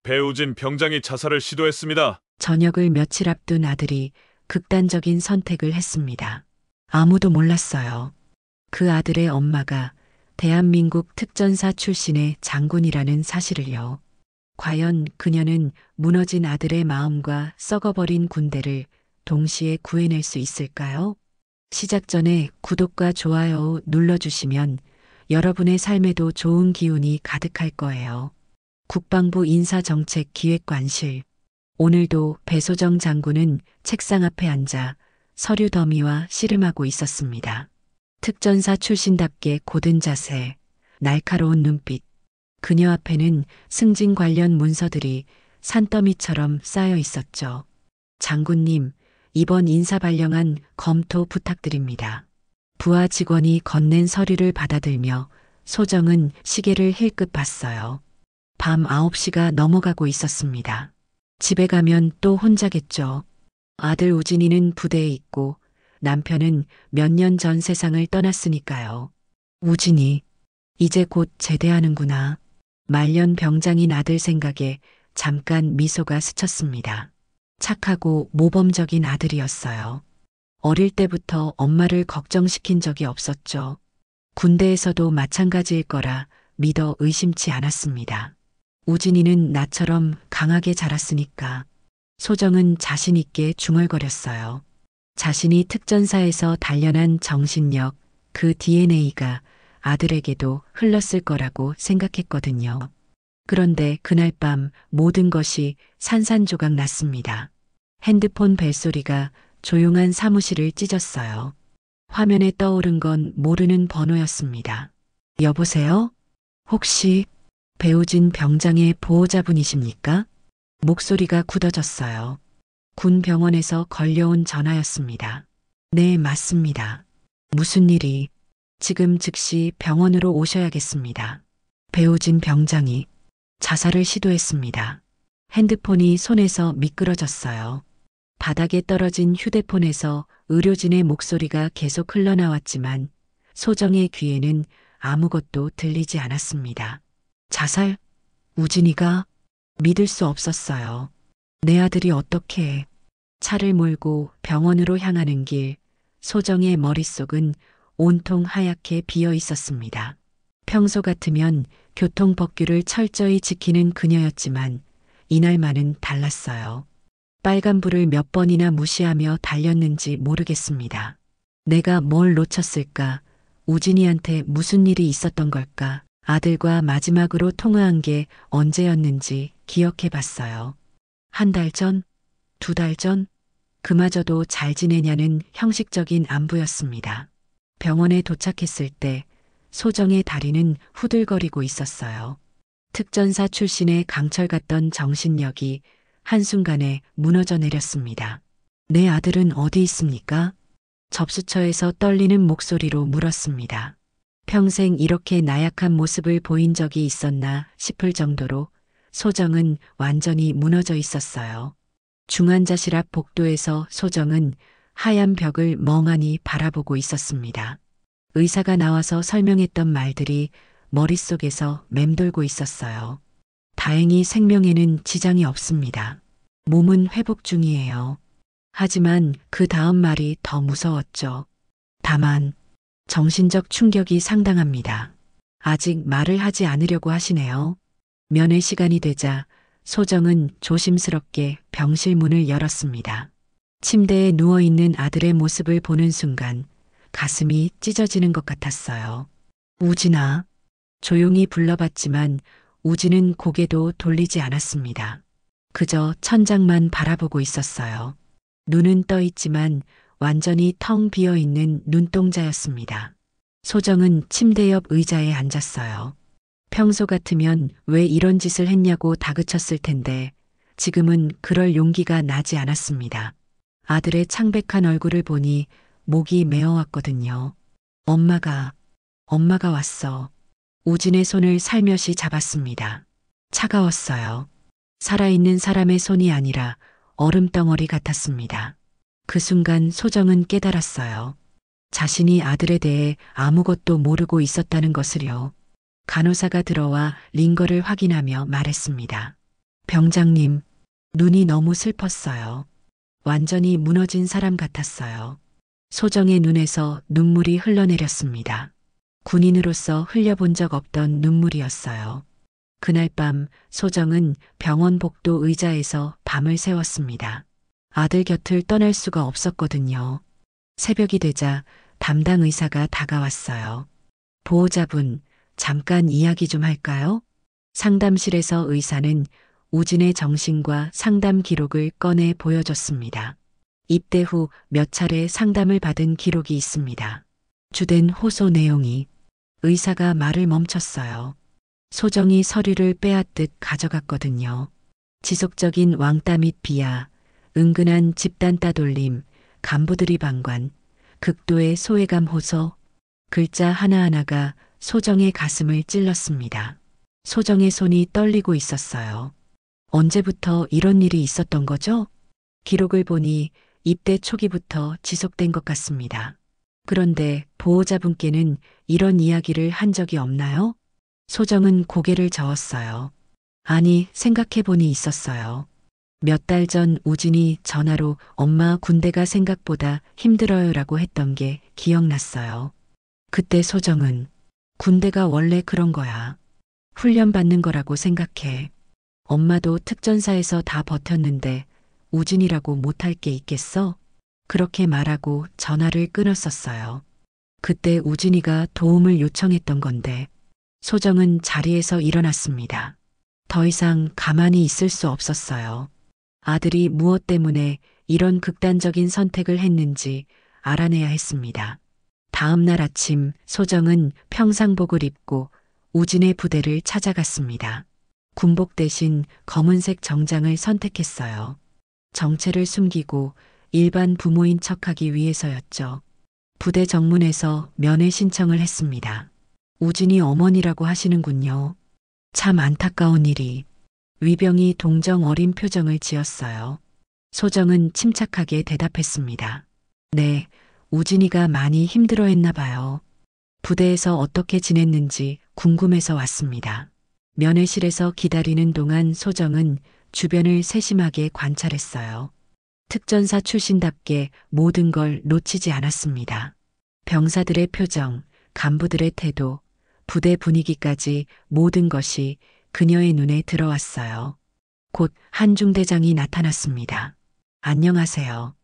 배우진 병장이 자살을 시도했습니다. 저녁을 며칠 앞둔 아들이 극단적인 선택을 했습니다. 아무도 몰랐어요. 그 아들의 엄마가 대한민국 특전사 출신의 장군이라는 사실을요. 과연 그녀는 무너진 아들의 마음과 썩어버린 군대를 동시에 구해낼 수 있을까요? 시작 전에 구독과 좋아요 눌러주시면 여러분의 삶에도 좋은 기운이 가득할 거예요. 국방부 인사정책기획관실. 오늘도 배소정 장군은 책상 앞에 앉아 서류 더미와 씨름하고 있었습니다. 특전사 출신답게 고든 자세, 날카로운 눈빛. 그녀 앞에는 승진 관련 문서들이 산더미처럼 쌓여 있었죠. 장군님, 이번 인사 발령안 검토 부탁드립니다. 부하 직원이 건넨 서류를 받아들며 소정은 시계를 힐끗 봤어요. 밤 9시가 넘어가고 있었습니다. 집에 가면 또 혼자겠죠. 아들 우진이는 부대에 있고 남편은 몇 년 전 세상을 떠났으니까요. 우진이 이제 곧 제대하는구나. 말년 병장인 아들 생각에 잠깐 미소가 스쳤습니다. 착하고 모범적인 아들이었어요. 어릴 때부터 엄마를 걱정시킨 적이 없었죠. 군대에서도 마찬가지일 거라 믿어 의심치 않았습니다. 우진이는 나처럼 강하게 자랐으니까. 소정은 자신 있게 중얼거렸어요. 자신이 특전사에서 단련한 정신력, 그 DNA가 아들에게도 흘렀을 거라고 생각했거든요. 그런데 그날 밤 모든 것이 산산조각 났습니다. 핸드폰 벨소리가 조용한 사무실을 찢었어요. 화면에 떠오른 건 모르는 번호였습니다. 여보세요? 혹시 배우진 병장의 보호자분이십니까? 목소리가 굳어졌어요. 군 병원에서 걸려온 전화였습니다. 네, 맞습니다. 무슨 일이? 지금 즉시 병원으로 오셔야겠습니다. 배우진 병장이 자살을 시도했습니다. 핸드폰이 손에서 미끄러졌어요. 바닥에 떨어진 휴대폰에서 의료진의 목소리가 계속 흘러나왔지만 소정의 귀에는 아무것도 들리지 않았습니다. 자살? 우진이가? 믿을 수 없었어요. 내 아들이 어떻게? 차를 몰고 병원으로 향하는 길, 소정의 머릿속은 온통 하얗게 비어 있었습니다. 평소 같으면 교통법규를 철저히 지키는 그녀였지만 이날만은 달랐어요. 빨간불을 몇 번이나 무시하며 달렸는지 모르겠습니다. 내가 뭘 놓쳤을까? 우진이한테 무슨 일이 있었던 걸까? 아들과 마지막으로 통화한 게 언제였는지 기억해 봤어요. 한 달 전? 두 달 전? 그마저도 잘 지내냐는 형식적인 안부였습니다. 병원에 도착했을 때 소정의 다리는 후들거리고 있었어요. 특전사 출신의 강철 같던 정신력이 한순간에 무너져 내렸습니다. 내 아들은 어디 있습니까? 접수처에서 떨리는 목소리로 물었습니다. 평생 이렇게 나약한 모습을 보인 적이 있었나 싶을 정도로 소정은 완전히 무너져 있었어요. 중환자실 앞 복도에서 소정은 하얀 벽을 멍하니 바라보고 있었습니다. 의사가 나와서 설명했던 말들이 머릿속에서 맴돌고 있었어요. 다행히 생명에는 지장이 없습니다. 몸은 회복 중이에요. 하지만 그 다음 말이 더 무서웠죠. 다만 정신적 충격이 상당합니다. 아직 말을 하지 않으려고 하시네요. 면회 시간이 되자 소정은 조심스럽게 병실 문을 열었습니다. 침대에 누워있는 아들의 모습을 보는 순간 가슴이 찢어지는 것 같았어요. 우진아. 조용히 불러봤지만 우진은 고개도 돌리지 않았습니다. 그저 천장만 바라보고 있었어요. 눈은 떠 있지만 완전히 텅 비어 있는 눈동자였습니다. 소정은 침대 옆 의자에 앉았어요. 평소 같으면 왜 이런 짓을 했냐고 다그쳤을 텐데 지금은 그럴 용기가 나지 않았습니다. 아들의 창백한 얼굴을 보니 목이 메어왔거든요. 엄마가 왔어. 우진의 손을 살며시 잡았습니다. 차가웠어요. 살아있는 사람의 손이 아니라 얼음덩어리 같았습니다. 그 순간 소정은 깨달았어요. 자신이 아들에 대해 아무것도 모르고 있었다는 것을요. 간호사가 들어와 링거를 확인하며 말했습니다. 병장님, 눈이 너무 슬펐어요. 완전히 무너진 사람 같았어요. 소정의 눈에서 눈물이 흘러내렸습니다. 군인으로서 흘려본 적 없던 눈물이었어요. 그날 밤 소정은 병원 복도 의자에서 밤을 새웠습니다. 아들 곁을 떠날 수가 없었거든요. 새벽이 되자 담당 의사가 다가왔어요. 보호자분, 잠깐 이야기 좀 할까요? 상담실에서 의사는 우진의 정신과 상담 기록을 꺼내 보여줬습니다. 입대 후 몇 차례 상담을 받은 기록이 있습니다. 주된 호소 내용이. 의사가 말을 멈췄어요. 소정이 서류를 빼앗듯 가져갔거든요. 지속적인 왕따 및 비하, 은근한 집단 따돌림, 간부들이 방관, 극도의 소외감 호소, 글자 하나하나가 소정의 가슴을 찔렀습니다. 소정의 손이 떨리고 있었어요. 언제부터 이런 일이 있었던 거죠? 기록을 보니 입대 초기부터 지속된 것 같습니다. 그런데 보호자분께는 이런 이야기를 한 적이 없나요? 소정은 고개를 저었어요. 아니, 생각해보니 있었어요. 몇 달 전 우진이 전화로 엄마 군대가 생각보다 힘들어요라고 했던 게 기억났어요. 그때 소정은 군대가 원래 그런 거야. 훈련받는 거라고 생각해. 엄마도 특전사에서 다 버텼는데 우진이라고 못할 게 있겠어? 그렇게 말하고 전화를 끊었었어요. 그때 우진이가 도움을 요청했던 건데 소정은 자리에서 일어났습니다. 더 이상 가만히 있을 수 없었어요. 아들이 무엇 때문에 이런 극단적인 선택을 했는지 알아내야 했습니다. 다음 날 아침 소정은 평상복을 입고 우진의 부대를 찾아갔습니다. 군복 대신 검은색 정장을 선택했어요. 정체를 숨기고 일반 부모인 척하기 위해서였죠. 부대 정문에서 면회 신청을 했습니다. 우진이 어머니라고 하시는군요. 참 안타까운 일이. 위병이 동정 어린 표정을 지었어요. 소정은 침착하게 대답했습니다. 네, 우진이가 많이 힘들어했나 봐요. 부대에서 어떻게 지냈는지 궁금해서 왔습니다. 면회실에서 기다리는 동안 소정은 주변을 세심하게 관찰했어요. 특전사 출신답게 모든 걸 놓치지 않았습니다. 병사들의 표정, 간부들의 태도, 부대 분위기까지 모든 것이 그녀의 눈에 들어왔어요. 곧 한 중대장이 나타났습니다. 안녕하세요.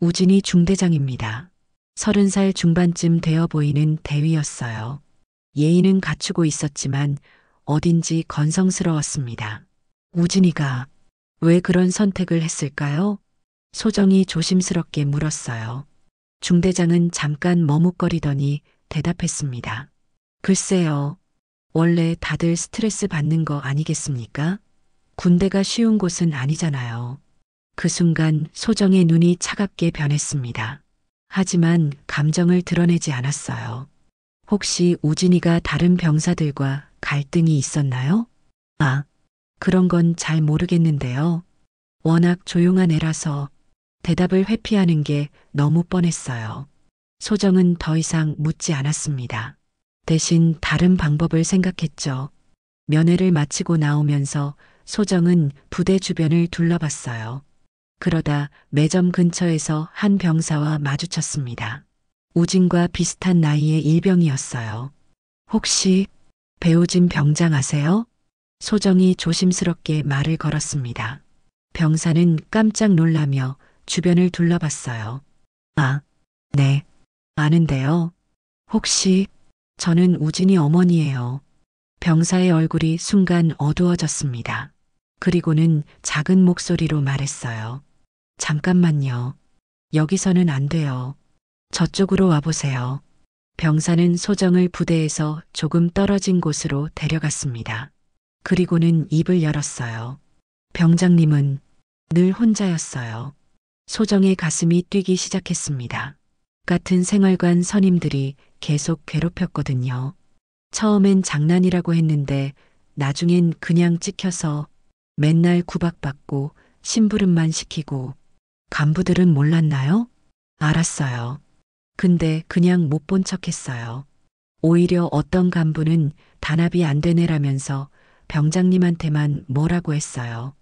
우진이 중대장입니다. 30살 중반쯤 되어 보이는 대위였어요. 예의는 갖추고 있었지만 어딘지 건성스러웠습니다. 우진이가 왜 그런 선택을 했을까요? 소정이 조심스럽게 물었어요. 중대장은 잠깐 머뭇거리더니 대답했습니다. 글쎄요. 원래 다들 스트레스 받는 거 아니겠습니까? 군대가 쉬운 곳은 아니잖아요. 그 순간 소정의 눈이 차갑게 변했습니다. 하지만 감정을 드러내지 않았어요. 혹시 우진이가 다른 병사들과 갈등이 있었나요? 아, 그런 건 잘 모르겠는데요. 워낙 조용한 애라서 대답을 회피하는 게 너무 뻔했어요. 소정은 더 이상 묻지 않았습니다. 대신 다른 방법을 생각했죠. 면회를 마치고 나오면서 소정은 부대 주변을 둘러봤어요. 그러다 매점 근처에서 한 병사와 마주쳤습니다. 우진과 비슷한 나이의 일병이었어요. 혹시 배우진 병장 아세요? 소정이 조심스럽게 말을 걸었습니다. 병사는 깜짝 놀라며 주변을 둘러봤어요. 아, 네, 아는데요. 혹시 저는 우진이 어머니예요. 병사의 얼굴이 순간 어두워졌습니다. 그리고는 작은 목소리로 말했어요. 잠깐만요. 여기서는 안 돼요. 저쪽으로 와보세요. 병사는 소정을 부대에서 조금 떨어진 곳으로 데려갔습니다. 그리고는 입을 열었어요. 병장님은 늘 혼자였어요. 소정의 가슴이 뛰기 시작했습니다. 같은 생활관 선임들이 계속 괴롭혔거든요. 처음엔 장난이라고 했는데 나중엔 그냥 찍혀서 맨날 구박받고 심부름만 시키고. 간부들은 몰랐나요? 알았어요. 근데 그냥 못 본 척했어요. 오히려 어떤 간부는 단합이 안 되네라면서 병장님한테만 뭐라고 했어요.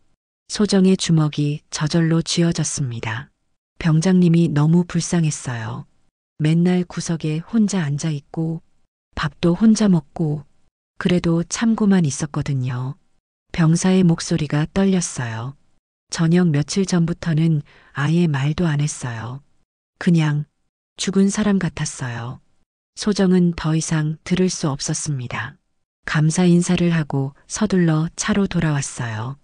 소정의 주먹이 저절로 쥐어졌습니다. 병장님이 너무 불쌍했어요. 맨날 구석에 혼자 앉아 있고 밥도 혼자 먹고 그래도 참고만 있었거든요. 병사의 목소리가 떨렸어요. 저녁 며칠 전부터는 아예 말도 안 했어요. 그냥 죽은 사람 같았어요. 소정은 더 이상 들을 수 없었습니다. 감사 인사를 하고 서둘러 차로 돌아왔어요.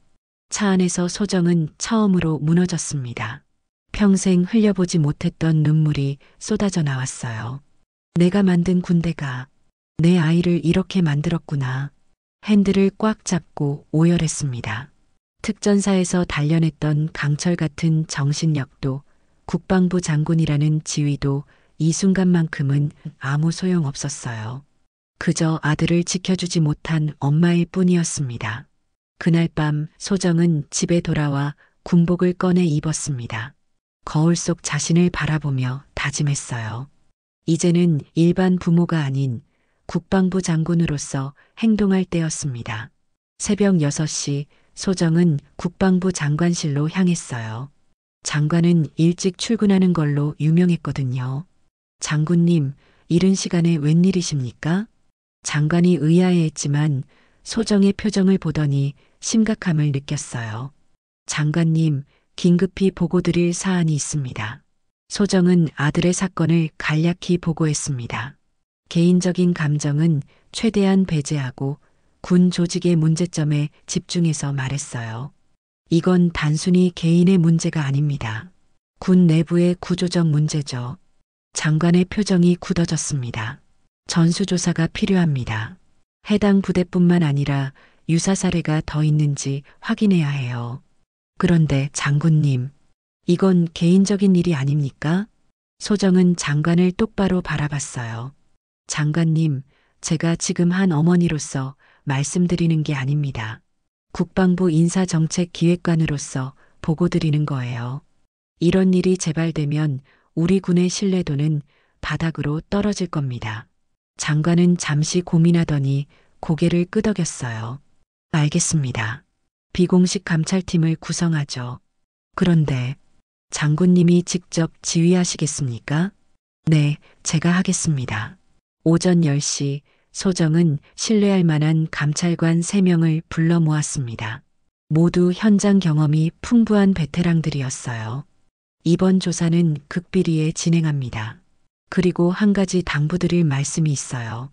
차 안에서 소정은 처음으로 무너졌습니다. 평생 흘려보지 못했던 눈물이 쏟아져 나왔어요. 내가 만든 군대가 내 아이를 이렇게 만들었구나. 핸들을 꽉 잡고 오열했습니다. 특전사에서 단련했던 강철 같은 정신력도 국방부 장군이라는 지위도 이 순간만큼은 아무 소용 없었어요. 그저 아들을 지켜주지 못한 엄마일 뿐이었습니다. 그날 밤 소정은 집에 돌아와 군복을 꺼내 입었습니다. 거울 속 자신을 바라보며 다짐했어요. 이제는 일반 부모가 아닌 국방부 장군으로서 행동할 때였습니다. 새벽 6시 소정은 국방부 장관실로 향했어요. 장관은 일찍 출근하는 걸로 유명했거든요. 장군님, 이른 시간에 웬일이십니까? 장관이 의아해했지만 소정의 표정을 보더니 심각함을 느꼈어요. 장관님, 긴급히 보고드릴 사안이 있습니다. 소정은 아들의 사건을 간략히 보고했습니다. 개인적인 감정은 최대한 배제하고 군 조직의 문제점에 집중해서 말했어요. 이건 단순히 개인의 문제가 아닙니다. 군 내부의 구조적 문제죠. 장관의 표정이 굳어졌습니다. 전수조사가 필요합니다. 해당 부대뿐만 아니라 유사 사례가 더 있는지 확인해야 해요. 그런데 장군님, 이건 개인적인 일이 아닙니까? 소정은 장관을 똑바로 바라봤어요. 장관님, 제가 지금 한 어머니로서 말씀드리는 게 아닙니다. 국방부 인사정책기획관으로서 보고드리는 거예요. 이런 일이 재발되면 우리 군의 신뢰도는 바닥으로 떨어질 겁니다. 장관은 잠시 고민하더니 고개를 끄덕였어요. 알겠습니다. 비공식 감찰팀을 구성하죠. 그런데 장군님이 직접 지휘하시겠습니까? 네, 제가 하겠습니다. 오전 10시 소정은 신뢰할 만한 감찰관 3명을 불러 모았습니다. 모두 현장 경험이 풍부한 베테랑들이었어요. 이번 조사는 극비리에 진행합니다. 그리고 한 가지 당부드릴 말씀이 있어요.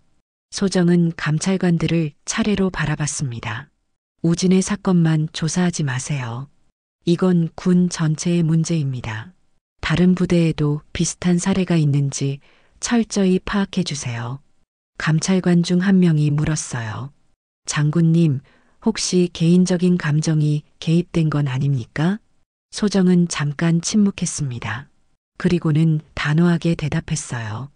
소정은 감찰관들을 차례로 바라봤습니다. 우진의 사건만 조사하지 마세요. 이건 군 전체의 문제입니다. 다른 부대에도 비슷한 사례가 있는지 철저히 파악해 주세요. 감찰관 중 한 명이 물었어요. 장군님, 혹시 개인적인 감정이 개입된 건 아닙니까? 소정은 잠깐 침묵했습니다. 그리고는 단호하게 대답했어요.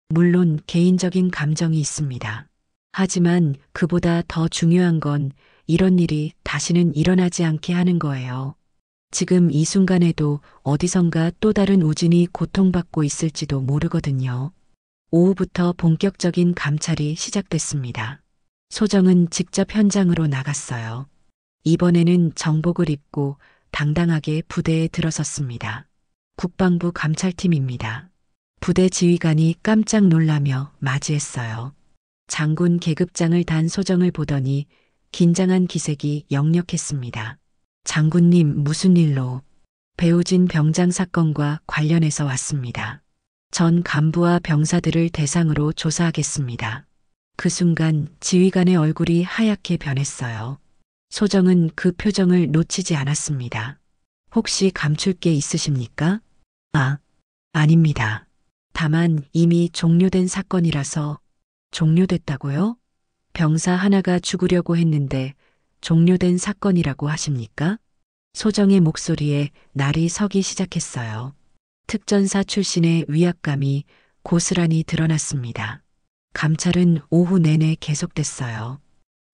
물론 개인적인 감정이 있습니다. 하지만 그보다 더 중요한 건 이런 일이 다시는 일어나지 않게 하는 거예요. 지금 이 순간에도 어디선가 또 다른 우진이 고통받고 있을지도 모르거든요. 오후부터 본격적인 감찰이 시작됐습니다. 소정은 직접 현장으로 나갔어요. 이번에는 정복을 입고 당당하게 부대에 들어섰습니다. 국방부 감찰팀입니다. 부대 지휘관이 깜짝 놀라며 맞이했어요. 장군 계급장을 단 소정을 보더니 긴장한 기색이 역력했습니다. 장군님, 무슨 일로? 배우진 병장 사건과 관련해서 왔습니다. 전 간부와 병사들을 대상으로 조사하겠습니다. 그 순간 지휘관의 얼굴이 하얗게 변했어요. 소정은 그 표정을 놓치지 않았습니다. 혹시 감출 게 있으십니까? 아닙니다. 다만 이미 종료된 사건이라서. 종료됐다고요? 병사 하나가 죽으려고 했는데 종료된 사건이라고 하십니까? 소정의 목소리에 날이 서기 시작했어요. 특전사 출신의 위압감이 고스란히 드러났습니다. 감찰은 오후 내내 계속됐어요.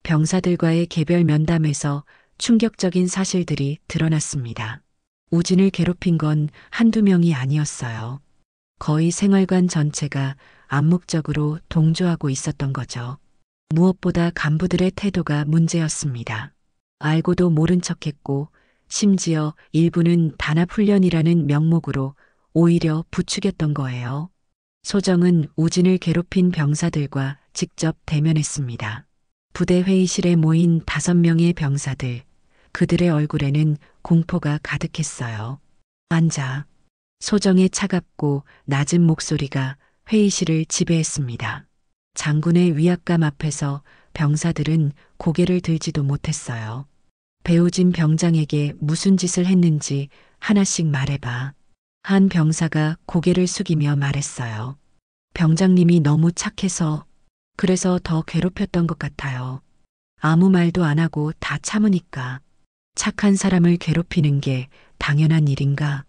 병사들과의 개별 면담에서 충격적인 사실들이 드러났습니다. 우진을 괴롭힌 건 한두 명이 아니었어요. 거의 생활관 전체가 암묵적으로 동조하고 있었던 거죠. 무엇보다 간부들의 태도가 문제였습니다. 알고도 모른 척했고 심지어 일부는 단합훈련이라는 명목으로 오히려 부추겼던 거예요. 소정은 우진을 괴롭힌 병사들과 직접 대면했습니다. 부대 회의실에 모인 5명의 병사들, 그들의 얼굴에는 공포가 가득했어요. 앉아. 소정의 차갑고 낮은 목소리가 회의실을 지배했습니다. 장군의 위압감 앞에서 병사들은 고개를 들지도 못했어요. 배우진 병장에게 무슨 짓을 했는지 하나씩 말해봐. 한 병사가 고개를 숙이며 말했어요. 병장님이 너무 착해서 그래서 더 괴롭혔던 것 같아요. 아무 말도 안 하고 다 참으니까. 착한 사람을 괴롭히는 게 당연한 일인가?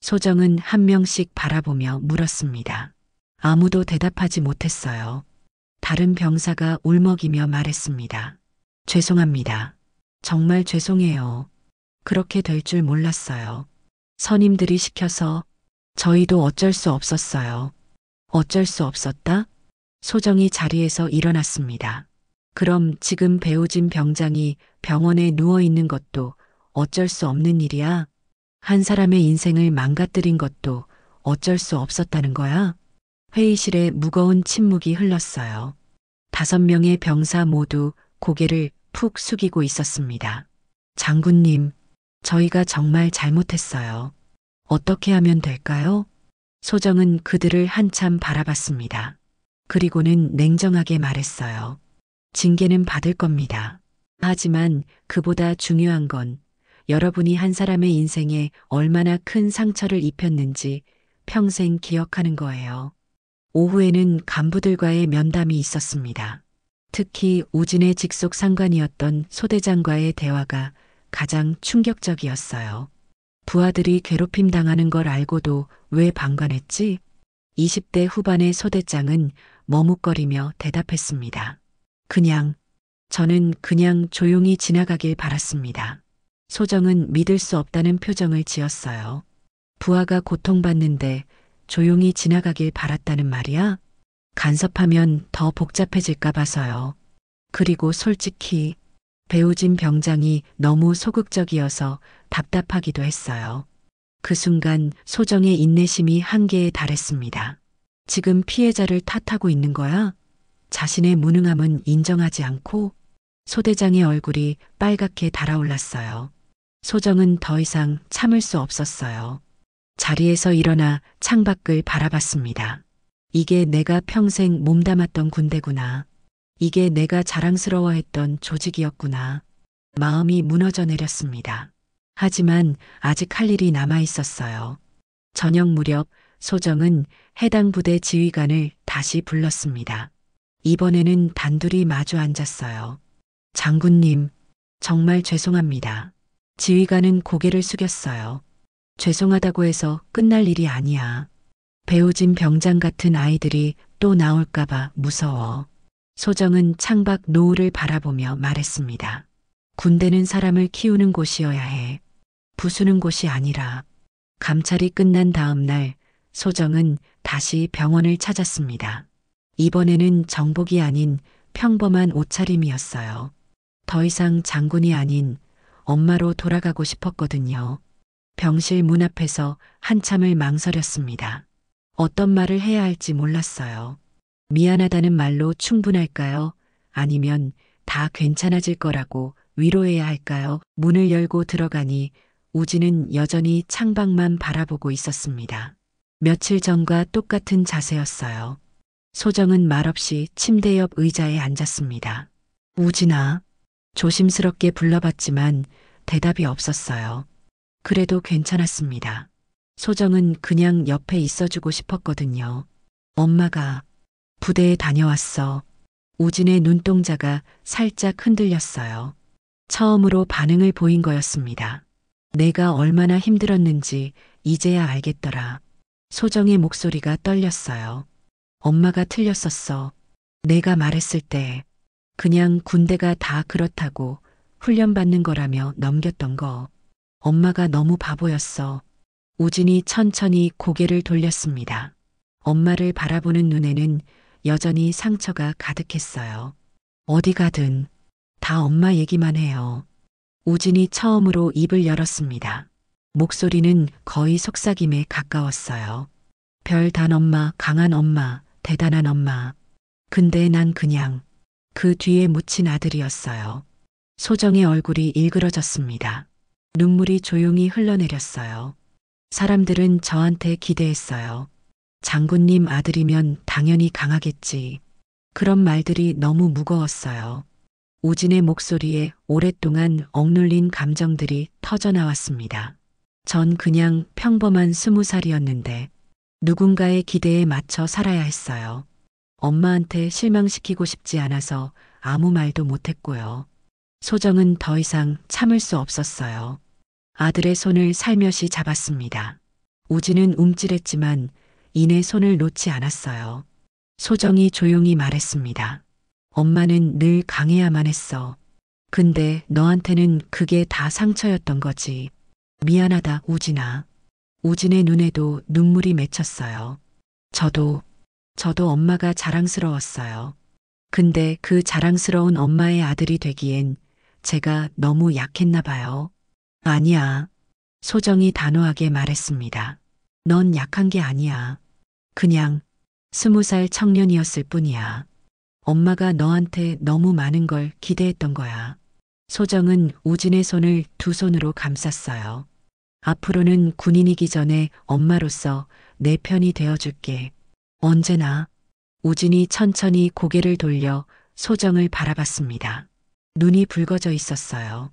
소정은 한 명씩 바라보며 물었습니다. 아무도 대답하지 못했어요. 다른 병사가 울먹이며 말했습니다. 죄송합니다. 정말 죄송해요. 그렇게 될 줄 몰랐어요. 선임들이 시켜서 저희도 어쩔 수 없었어요. 어쩔 수 없었다? 소정이 자리에서 일어났습니다. 그럼 지금 배우진 병장이 병원에 누워 있는 것도 어쩔 수 없는 일이야? 한 사람의 인생을 망가뜨린 것도 어쩔 수 없었다는 거야? 회의실에 무거운 침묵이 흘렀어요. 5명의 병사 모두 고개를 푹 숙이고 있었습니다. 장군님, 저희가 정말 잘못했어요. 어떻게 하면 될까요? 소정은 그들을 한참 바라봤습니다. 그리고는 냉정하게 말했어요. 징계는 받을 겁니다. 하지만 그보다 중요한 건 여러분이 한 사람의 인생에 얼마나 큰 상처를 입혔는지 평생 기억하는 거예요. 오후에는 간부들과의 면담이 있었습니다. 특히 우진의 직속 상관이었던 소대장과의 대화가 가장 충격적이었어요. 부하들이 괴롭힘 당하는 걸 알고도 왜 방관했지? 20대 후반의 소대장은 머뭇거리며 대답했습니다. 저는 그냥 조용히 지나가길 바랐습니다. 소정은 믿을 수 없다는 표정을 지었어요. 부하가 고통받는데 조용히 지나가길 바랐다는 말이야? 간섭하면 더 복잡해질까 봐서요. 그리고 솔직히 배우진 병장이 너무 소극적이어서 답답하기도 했어요. 그 순간 소정의 인내심이 한계에 달했습니다. 지금 피해자를 탓하고 있는 거야? 자신의 무능함은 인정하지 않고? 소대장의 얼굴이 빨갛게 달아올랐어요. 소정은 더 이상 참을 수 없었어요. 자리에서 일어나 창밖을 바라봤습니다. 이게 내가 평생 몸담았던 군대구나. 이게 내가 자랑스러워했던 조직이었구나. 마음이 무너져 내렸습니다. 하지만 아직 할 일이 남아 있었어요. 저녁 무렵 소정은 해당 부대 지휘관을 다시 불렀습니다. 이번에는 단둘이 마주 앉았어요. 장군님, 정말 죄송합니다. 지휘관은 고개를 숙였어요. 죄송하다고 해서 끝날 일이 아니야. 배우진 병장 같은 아이들이 또 나올까봐 무서워. 소정은 창밖 노을을 바라보며 말했습니다. 군대는 사람을 키우는 곳이어야 해. 부수는 곳이 아니라. 감찰이 끝난 다음 날 소정은 다시 병원을 찾았습니다. 이번에는 정복이 아닌 평범한 옷차림이었어요. 더 이상 장군이 아닌 엄마로 돌아가고 싶었거든요. 병실 문 앞에서 한참을 망설였습니다. 어떤 말을 해야 할지 몰랐어요. 미안하다는 말로 충분할까요? 아니면 다 괜찮아질 거라고 위로해야 할까요? 문을 열고 들어가니 우진은 여전히 창밖만 바라보고 있었습니다. 며칠 전과 똑같은 자세였어요. 소정은 말없이 침대 옆 의자에 앉았습니다. 우진아, 조심스럽게 불러봤지만 대답이 없었어요. 그래도 괜찮았습니다. 소정은 그냥 옆에 있어주고 싶었거든요. 엄마가 부대에 다녀왔어. 우진의 눈동자가 살짝 흔들렸어요. 처음으로 반응을 보인 거였습니다. 내가 얼마나 힘들었는지 이제야 알겠더라. 소정의 목소리가 떨렸어요. 엄마가 틀렸었어. 내가 말했을 때 그냥 군대가 다 그렇다고 훈련받는 거라며 넘겼던 거. 엄마가 너무 바보였어. 우진이 천천히 고개를 돌렸습니다. 엄마를 바라보는 눈에는 여전히 상처가 가득했어요. 어디 가든 다 엄마 얘기만 해요. 우진이 처음으로 입을 열었습니다. 목소리는 거의 속삭임에 가까웠어요. 별단 엄마, 강한 엄마, 대단한 엄마. 근데 난 그냥 그 뒤에 묻힌 아들이었어요. 소정의 얼굴이 일그러졌습니다. 눈물이 조용히 흘러내렸어요. 사람들은 저한테 기대했어요. 장군님 아들이면 당연히 강하겠지. 그런 말들이 너무 무거웠어요. 우진의 목소리에 오랫동안 억눌린 감정들이 터져나왔습니다. 전 그냥 평범한 20살이었는데 누군가의 기대에 맞춰 살아야 했어요. 엄마한테 실망시키고 싶지 않아서 아무 말도 못했고요. 소정은 더 이상 참을 수 없었어요. 아들의 손을 살며시 잡았습니다. 우진은 움찔했지만 이내 손을 놓지 않았어요. 소정이 조용히 말했습니다. 엄마는 늘 강해야만 했어. 근데 너한테는 그게 다 상처였던 거지. 미안하다, 우진아. 우진의 눈에도 눈물이 맺혔어요. 저도 엄마가 자랑스러웠어요. 근데 그 자랑스러운 엄마의 아들이 되기엔 제가 너무 약했나 봐요. 아니야. 소정이 단호하게 말했습니다. 넌 약한 게 아니야. 그냥 20살 청년이었을 뿐이야. 엄마가 너한테 너무 많은 걸 기대했던 거야. 소정은 우진의 손을 두 손으로 감쌌어요. 앞으로는 군인이기 전에 엄마로서 내 편이 되어줄게. 언제나. 우진이 천천히 고개를 돌려 소정을 바라봤습니다. 눈이 붉어져 있었어요.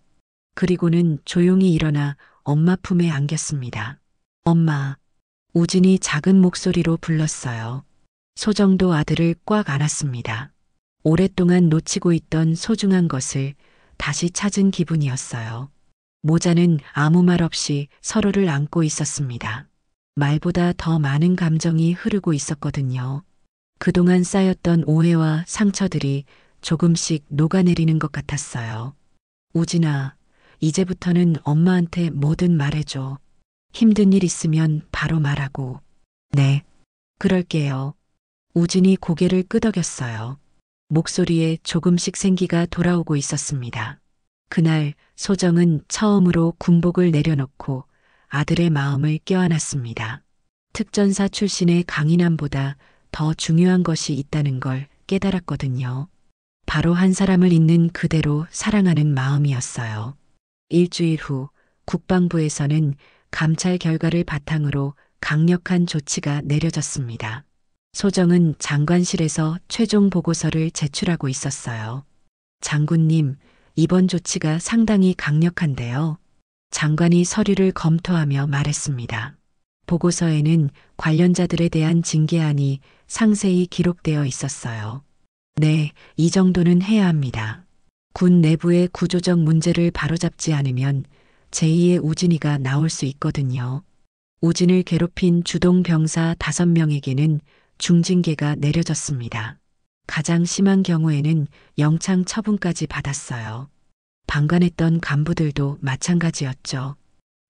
그리고는 조용히 일어나 엄마 품에 안겼습니다. 엄마. 우진이 작은 목소리로 불렀어요. 소정도 아들을 꽉 안았습니다. 오랫동안 놓치고 있던 소중한 것을 다시 찾은 기분이었어요. 모자는 아무 말 없이 서로를 안고 있었습니다. 말보다 더 많은 감정이 흐르고 있었거든요. 그동안 쌓였던 오해와 상처들이 조금씩 녹아내리는 것 같았어요. 우진아, 이제부터는 엄마한테 뭐든 말해줘. 힘든 일 있으면 바로 말하고. 네, 그럴게요. 우진이 고개를 끄덕였어요. 목소리에 조금씩 생기가 돌아오고 있었습니다. 그날 소정은 처음으로 군복을 내려놓고 아들의 마음을 껴안았습니다. 특전사 출신의 강인함보다 더 중요한 것이 있다는 걸 깨달았거든요. 바로 한 사람을 있는 그대로 사랑하는 마음이었어요. 일주일 후 국방부에서는 감찰 결과를 바탕으로 강력한 조치가 내려졌습니다. 소정은 장관실에서 최종 보고서를 제출하고 있었어요. 장군님, 이번 조치가 상당히 강력한데요. 장관이 서류를 검토하며 말했습니다. 보고서에는 관련자들에 대한 징계안이 상세히 기록되어 있었어요. 네, 이 정도는 해야 합니다. 군 내부의 구조적 문제를 바로잡지 않으면 제2의 우진이가 나올 수 있거든요. 우진을 괴롭힌 주동 병사 5명에게는 중징계가 내려졌습니다. 가장 심한 경우에는 영창 처분까지 받았어요. 방관했던 간부들도 마찬가지였죠.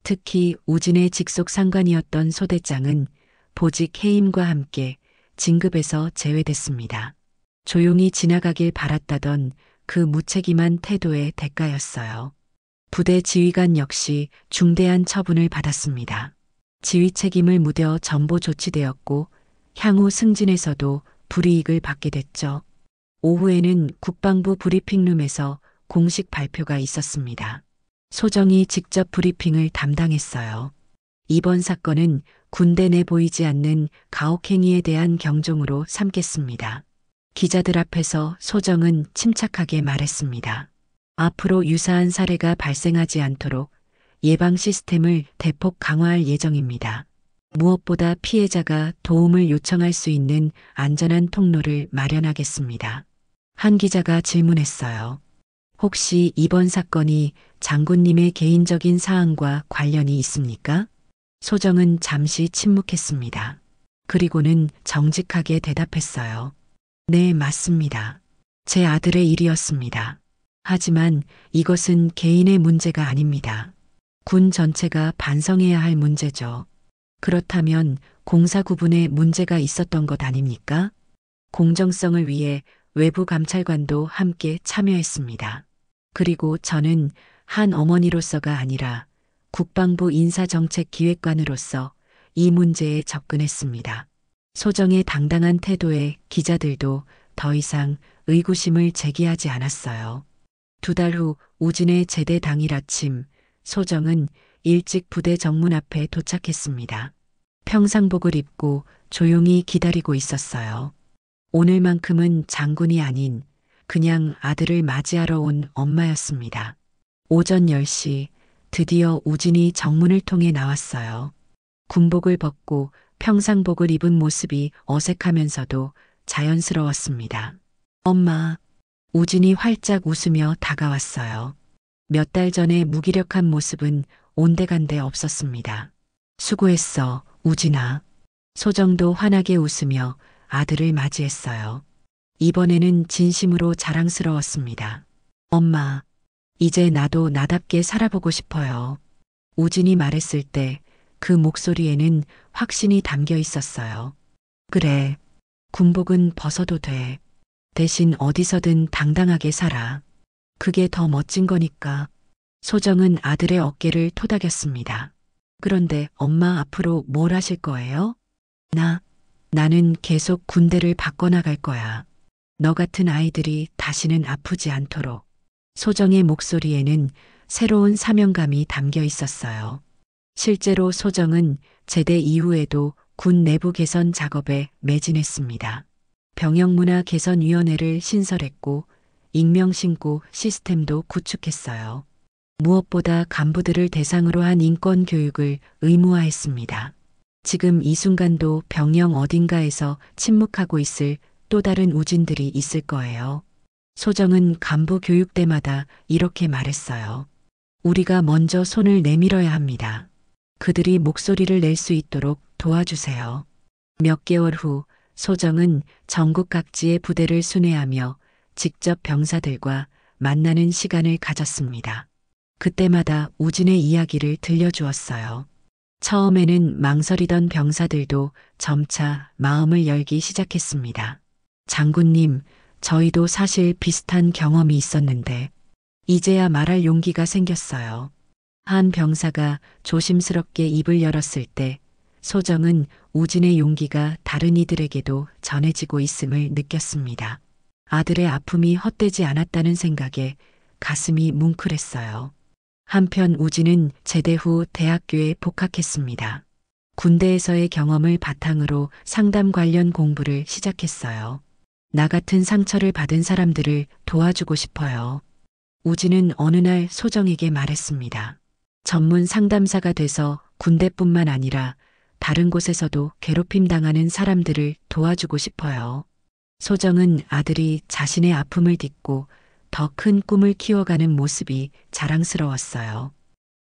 특히 우진의 직속 상관이었던 소대장은 보직 해임과 함께 진급에서 제외됐습니다. 조용히 지나가길 바랐다던 그 무책임한 태도의 대가였어요. 부대 지휘관 역시 중대한 처분을 받았습니다. 지휘 책임을 무뎌 전보 조치되었고 향후 승진에서도 불이익을 받게 됐죠. 오후에는 국방부 브리핑룸에서 공식 발표가 있었습니다. 소정이 직접 브리핑을 담당했어요. 이번 사건은 군대 내 보이지 않는 가혹행위에 대한 경종으로 삼겠습니다. 기자들 앞에서 소정은 침착하게 말했습니다. 앞으로 유사한 사례가 발생하지 않도록 예방 시스템을 대폭 강화할 예정입니다. 무엇보다 피해자가 도움을 요청할 수 있는 안전한 통로를 마련하겠습니다. 한 기자가 질문했어요. 혹시 이번 사건이 장군님의 개인적인 사항과 관련이 있습니까? 소정은 잠시 침묵했습니다. 그리고는 정직하게 대답했어요. 네, 맞습니다. 제 아들의 일이었습니다. 하지만 이것은 개인의 문제가 아닙니다. 군 전체가 반성해야 할 문제죠. 그렇다면 공사 구분에 문제가 있었던 것 아닙니까? 공정성을 위해 외부 감찰관도 함께 참여했습니다. 그리고 저는 한 어머니로서가 아니라 국방부 인사정책기획관으로서 이 문제에 접근했습니다. 소정의 당당한 태도에 기자들도 더 이상 의구심을 제기하지 않았어요. 2달 후 우진의 제대 당일 아침, 소정은 일찍 부대 정문 앞에 도착했습니다. 평상복을 입고 조용히 기다리고 있었어요. 오늘만큼은 장군이 아닌 그냥 아들을 맞이하러 온 엄마였습니다. 오전 10시 드디어 우진이 정문을 통해 나왔어요. 군복을 벗고 평상복을 입은 모습이 어색하면서도 자연스러웠습니다. 엄마, 우진이 활짝 웃으며 다가왔어요. 몇 달 전의 무기력한 모습은 온데간데 없었습니다. 수고했어, 우진아. 소정도 환하게 웃으며 아들을 맞이했어요. 이번에는 진심으로 자랑스러웠습니다. 엄마, 이제 나도 나답게 살아보고 싶어요. 우진이 말했을 때 그 목소리에는 확신이 담겨 있었어요. 그래, 군복은 벗어도 돼. 대신 어디서든 당당하게 살아. 그게 더 멋진 거니까. 소정은 아들의 어깨를 토닥였습니다. 그런데 엄마 앞으로 뭘 하실 거예요? 나는 계속 군대를 바꿔나갈 거야. 너 같은 아이들이 다시는 아프지 않도록. 소정의 목소리에는 새로운 사명감이 담겨 있었어요. 실제로 소정은 제대 이후에도 군 내부 개선 작업에 매진했습니다. 병영문화 개선위원회를 신설했고 익명신고 시스템도 구축했어요. 무엇보다 간부들을 대상으로 한 인권 교육을 의무화했습니다. 지금 이 순간도 병영 어딘가에서 침묵하고 있을 또 다른 우진들이 있을 거예요. 소정은 간부 교육 때마다 이렇게 말했어요. 우리가 먼저 손을 내밀어야 합니다. 그들이 목소리를 낼 수 있도록 도와주세요. 몇 개월 후 소정은 전국 각지의 부대를 순회하며 직접 병사들과 만나는 시간을 가졌습니다. 그때마다 우진의 이야기를 들려주었어요. 처음에는 망설이던 병사들도 점차 마음을 열기 시작했습니다. 장군님, 저희도 사실 비슷한 경험이 있었는데 이제야 말할 용기가 생겼어요. 한 병사가 조심스럽게 입을 열었을 때 소정은 우진의 용기가 다른 이들에게도 전해지고 있음을 느꼈습니다. 아들의 아픔이 헛되지 않았다는 생각에 가슴이 뭉클했어요. 한편 우진은 제대 후 대학교에 복학했습니다. 군대에서의 경험을 바탕으로 상담 관련 공부를 시작했어요. 나 같은 상처를 받은 사람들을 도와주고 싶어요. 우진은 어느 날 소정에게 말했습니다. 전문 상담사가 돼서 군대뿐만 아니라 다른 곳에서도 괴롭힘 당하는 사람들을 도와주고 싶어요. 소정은 아들이 자신의 아픔을 딛고 더 큰 꿈을 키워가는 모습이 자랑스러웠어요.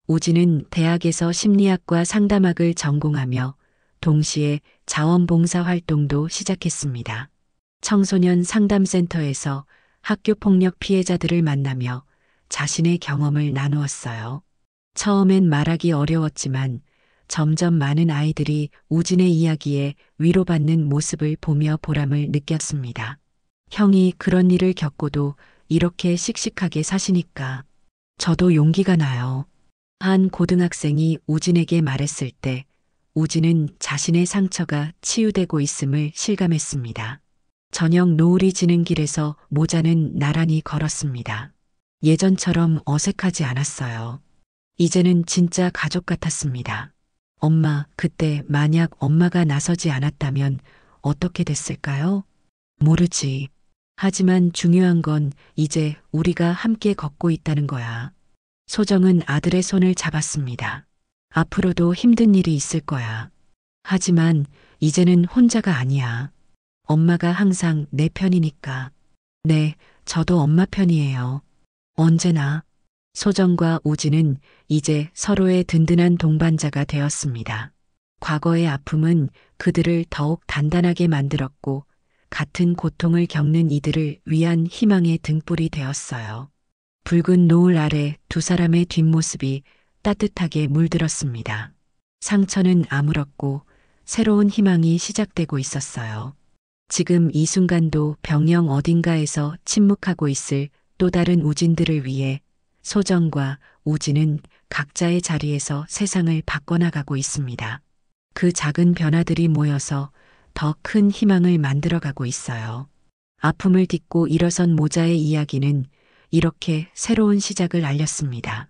우진은 대학에서 심리학과 상담학을 전공하며 동시에 자원봉사 활동도 시작했습니다. 청소년 상담센터에서 학교폭력 피해자들을 만나며 자신의 경험을 나누었어요. 처음엔 말하기 어려웠지만 점점 많은 아이들이 우진의 이야기에 위로받는 모습을 보며 보람을 느꼈습니다. 형이 그런 일을 겪고도 이렇게 씩씩하게 사시니까 저도 용기가 나요. 한 고등학생이 우진에게 말했을 때 우진은 자신의 상처가 치유되고 있음을 실감했습니다. 저녁 노을이 지는 길에서 모자는 나란히 걸었습니다. 예전처럼 어색하지 않았어요. 이제는 진짜 가족 같았습니다. 엄마, 그때 만약 엄마가 나서지 않았다면 어떻게 됐을까요? 모르지. 하지만 중요한 건 이제 우리가 함께 걷고 있다는 거야. 소정은 아들의 손을 잡았습니다. 앞으로도 힘든 일이 있을 거야. 하지만 이제는 혼자가 아니야. 엄마가 항상 내 편이니까. 네, 저도 엄마 편이에요. 언제나. 소정과 우진은 이제 서로의 든든한 동반자가 되었습니다. 과거의 아픔은 그들을 더욱 단단하게 만들었고 같은 고통을 겪는 이들을 위한 희망의 등불이 되었어요. 붉은 노을 아래 두 사람의 뒷모습이 따뜻하게 물들었습니다. 상처는 아물었고 새로운 희망이 시작되고 있었어요. 지금 이 순간도 병영 어딘가에서 침묵하고 있을 또 다른 우진들을 위해 소정과 우진은 각자의 자리에서 세상을 바꿔나가고 있습니다. 그 작은 변화들이 모여서 더 큰 희망을 만들어가고 있어요. 아픔을 딛고 일어선 모자의 이야기는 이렇게 새로운 시작을 알렸습니다.